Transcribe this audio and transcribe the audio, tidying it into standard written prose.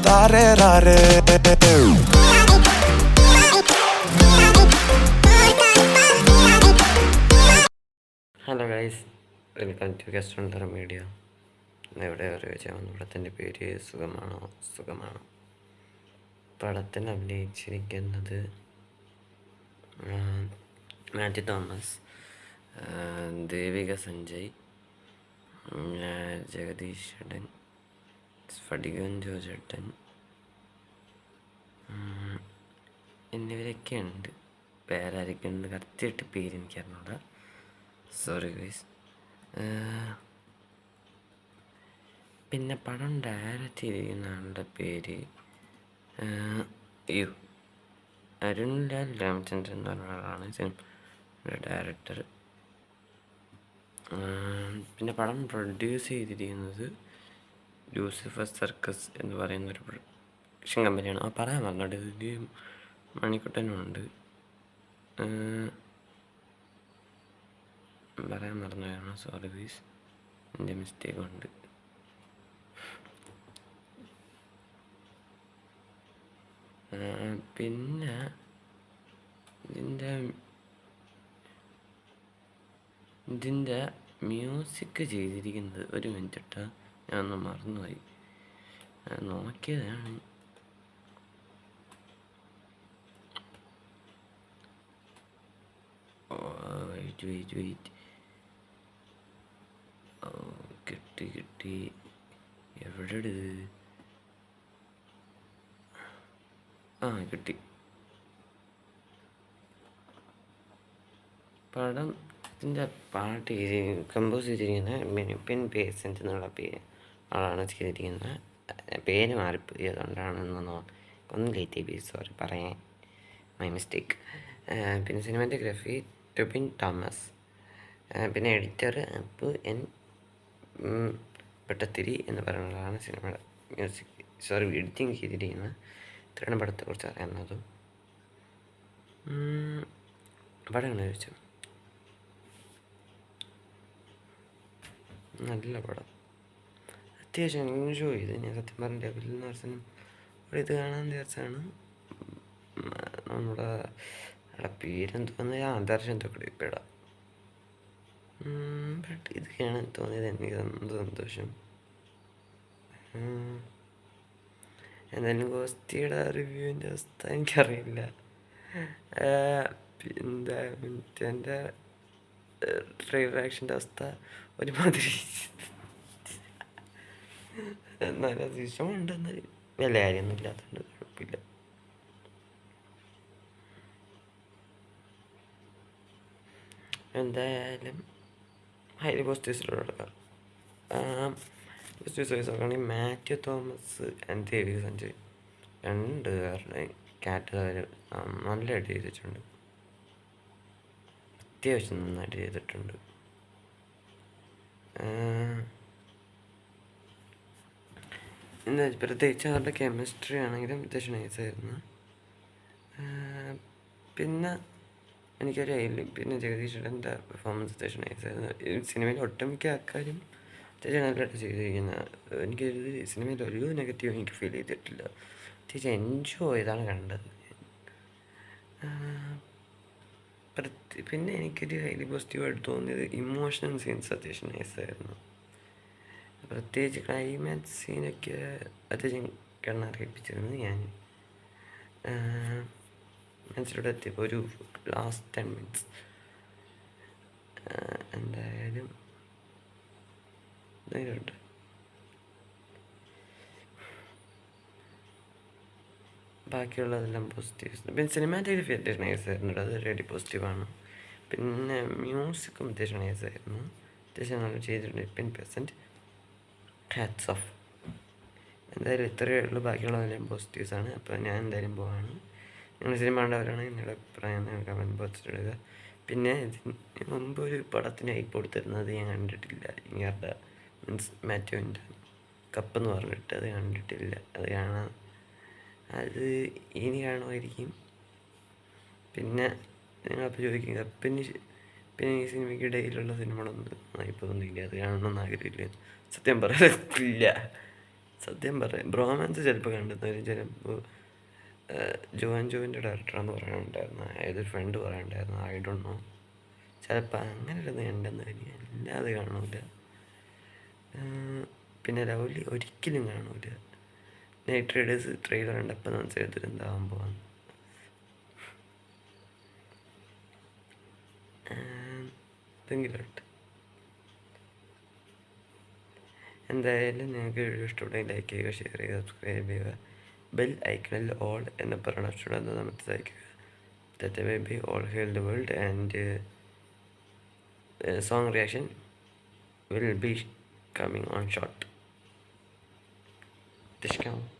rare rare. Hello guys, welcome to guest media. എവിടെ അറിയിച്ചാൽ പടത്തിൻ്റെ പേര് സുഖമാണോ. പടത്തിൽ അഭിനയിച്ചിരിക്കുന്നത് മാത്യു തോമസ്, ദേവിക സഞ്ജയ്, ജഗദീഷ് ചേട്ടൻ, സ്ഫടികൻ ജോജേട്ടൻ എന്നിവരൊക്കെയുണ്ട്. പേരായിരിക്കുന്നത് കറക്റ്റായിട്ട് പേര് എനിക്കറിഞ്ഞൂടാ, സോറി ഗൈസ്. പിന്നെ പടം ഡയറക്റ്റ് ചെയ്തിരിക്കുന്ന ആളുടെ പേര് അരുൺലാൽ രാമചന്ദ്രൻ എന്ന് പറഞ്ഞ ആളാണ് സിനിമയുടെ ഡയറക്ടർ. പിന്നെ പടം പ്രൊഡ്യൂസ് ചെയ്തിരിക്കുന്നത് ലൂസിഫർ സർക്കസ് എന്ന് പറയുന്നൊരു പ്രൊഡക്ഷൻ കമ്പനിയാണ്. പറയാൻ പറഞ്ഞോട്ട് ഇതിൽ മണിക്കുട്ടനുണ്ട്. പറയാൻ മറന്നതാണ്, സോറി ഗൈസ്, എൻ്റെ മിസ്റ്റേക്ക് ഉണ്ട്. പിന്നെ ഇതിൻ്റെ മ്യൂസിക് ചെയ്തിരിക്കുന്നത്, ഒരു മിനിറ്റ് ഇട്ടാ ഞാനൊന്ന് മറന്നുപോയി, നോക്കിയതാണ്. വെയിറ്റ് കിട്ടി എവിടെ കിട്ടി. പടത്തിൻ്റെ പാട്ട് കമ്പോസ് ചെയ്തിരിക്കുന്നത് മെനുപ്പിൻ പേസൻറ്റ് എന്നുള്ള ആളാണ് ചെയ്തിരിക്കുന്നത്. പേര് മാറിപ്പോയി, അതുകൊണ്ടാണെന്നൊന്ന് ഒന്ന് ലേറ്റ് ആയി, സോറി, പറയാൻ മൈ മിസ്റ്റേക്ക്. പിന്നെ സിനിമാറ്റോഗ്രാഫി ടുബിൻ തോമസ്, പിന്നെ എഡിറ്റർ അപ്പു എൻ വെട്ടത്തിരി എന്ന് പറയുന്നതാണ് സിനിമയുടെ എഡിറ്റിംഗ് ചെയ്തിരിക്കുന്നത്. ഇത്രയാണ് പടത്തെക്കുറിച്ച് അറിയാവുന്നതും. പടം എങ്ങനെ ചോദിച്ചു, നല്ല പടം, അത്യാവശ്യം എൻജോയ് ചെയ്ത്. ഞാൻ സത്യം പറഞ്ഞ ഡെവിൽ നഴ്സിനും ഒരു ഇത് കാണാൻ വിചാരിച്ചാണ്. നമ്മുടെ പേരെന്തോന്ന്, ആദർശം എന്തൊക്കെ ഇപ്പം ബട്ട് ഇത് കാണാൻ തോന്നിയത് എനിക്ക് സന്തോഷം. എന്തായാലും ഗോസ്തിയുടെ റിവ്യൂവിൻ്റെ അവസ്ഥ എനിക്കറിയില്ല. എൻ്റെ റിയാക്ഷൻ്റെ അവസ്ഥ ഒരുമാതിരി, എന്നാലും അത് ഇഷ്ടമുണ്ട്, എന്നാലും വലിയ കാര്യമൊന്നും ഇല്ലാത്തതുകൊണ്ട് കുഴപ്പമില്ല. എന്തായാലും ഹൈലി പോസിറ്റീവ്സിലൂടെ എടുക്കാം. പോസിറ്റീവ്സ് വൈസ് നോക്കുകയാണെങ്കിൽ മാത്യു തോമസ് ആൻഡ് ദേവിക സഞ്ജയ് രണ്ട് പേരുടെ ക്യാരക്ടർ നല്ലതായിട്ട് ചെയ്തിട്ടുണ്ട്, അത്യാവശ്യം നന്നായിട്ട് ചെയ്തിട്ടുണ്ട്. എന്താ പ്രത്യേകിച്ച് അവരുടെ കെമിസ്ട്രി ആണെങ്കിലും അത്യാവശ്യം നൈസായിരുന്നു. പിന്നെ എനിക്കൊരു പിന്നെ ജഗദീഷേട്ടൻ്റെ പെർഫോമൻസ് അത്യാവശ്യം നൈസായിരുന്നു. സിനിമയിൽ ഒട്ടുമിക്ക ആൾക്കാരും അത്യാവശ്യം നല്ലതായിട്ട് ചെയ്തിരിക്കുന്ന, എനിക്കൊരു സിനിമയിൽ ഒരു നെഗറ്റീവ് എനിക്ക് ഫീൽ ചെയ്തിട്ടില്ല. അത്യാവശ്യം എൻജോയ് ചെയ്താണ് കണ്ടത്. പിന്നെ എനിക്കൊരു ഹൈലി പോസിറ്റീവായിട്ട് തോന്നിയത് ഇമോഷണൽ സീൻസ് അത്യാവശ്യം നൈസായിരുന്നു. പ്രത്യേകിച്ച് ക്ലൈമാക്സ് സീനൊക്കെ അത്യാവശ്യം കണ്ണറിയിപ്പിച്ചിരുന്നു. ഞാൻ മനസ്സിലൂടെ എത്തിയപ്പോൾ ഒരു ലാസ്റ്റ് 10 minutes എന്തായാലും നേരിട്ട് ബാക്കിയുള്ളതെല്ലാം പോസിറ്റീവ്സ്. പിന്നെ സിനിമാറ്റോഗ്രഫി അത്യാവശ്യം നൈസായിരുന്നു, അത് റെഡി പോസിറ്റീവാണ്. പിന്നെ മ്യൂസിക്കും അത്യാവശ്യം നൈസായിരുന്നു, അത്യാവശ്യം നല്ല ചെയ്തിട്ടുണ്ട്. 10% ഹാറ്റ്സ് ഓഫ്. എന്തായാലും ഇത്രയേ ഉള്ളൂ, ബാക്കിയുള്ളതെല്ലാം പോസിറ്റീവ്സാണ്. അപ്പോൾ ഞാൻ എന്തായാലും പോവാണ്. നിങ്ങൾ സിനിമ കണ്ടവരാണെങ്കിൽ നിങ്ങളുടെ അഭിപ്രായം കമൻറ്റ് ബോക്സിൽ ഇടുക. പിന്നെ ഇതിന് മുമ്പ് ഒരു പടത്തിന് ഹൈപ്പ് കൊടുത്തിരുന്നത് ഞാൻ കണ്ടിട്ടില്ല, ഇങ്ങരുടെ മീൻസ് മാത്യുവിൻ്റെ കപ്പെന്ന് പറഞ്ഞിട്ട്, അത് കണ്ടിട്ടില്ല. അത് ഇനി കാണുമായിരിക്കും. പിന്നെ നിങ്ങളപ്പോൾ ചോദിക്കും കപ്പിന് പിന്നെ ഈ സിനിമയ്ക്ക് ഇടയിലുള്ള സിനിമകളൊന്നും ഇപ്പോൾ തോന്നിയില്ല, അത് കാണണമെന്ന് ആഗ്രഹമില്ല. സത്യം പറയാനില്ല, സത്യം പറയാം ബ്രോമാൻസ് ചിലപ്പോൾ കണ്ടെത്തുന്നവരും ചിലപ്പോൾ ജോൻ ജോവിൻ്റെ ഡയറക്ടറാന്ന് പറയാനുണ്ടായിരുന്നു, ഏതൊരു ഫ്രണ്ട് പറയാനുണ്ടായിരുന്നു, ഐ ഡോണ്ട് നോ. ചിലപ്പോൾ അങ്ങനെ ഇരുന്ന് കണ്ടെന്ന് എനിക്ക് അല്ലാതെ കാണൂല. പിന്നെ ലവ്ലി ഒരിക്കലും കാണൂല. നൈറ്റ് റൈഡേഴ്സ് ട്രെയിലർ കണ്ടപ്പോൾ മനസ്സിലായത് എന്താവാൻ പോവാന്ന്. എന്തെങ്കിലും എന്തായാലും നിങ്ങൾക്ക് വീഡിയോ ഇഷ്ടപ്പെട്ടെങ്കിൽ ലൈക്ക് ചെയ്യുക, ഷെയർ ചെയ്യുക, സബ്സ്ക്രൈബ് ചെയ്യുക. ബെൽ ഐക്കണിൽ ഓൾ എന്ന പറയുന്ന ഓപ്ഷൻ അത് മനസ്സിലാക്കുക. That way be all hail the world, and song reaction will be coming on short. Discount.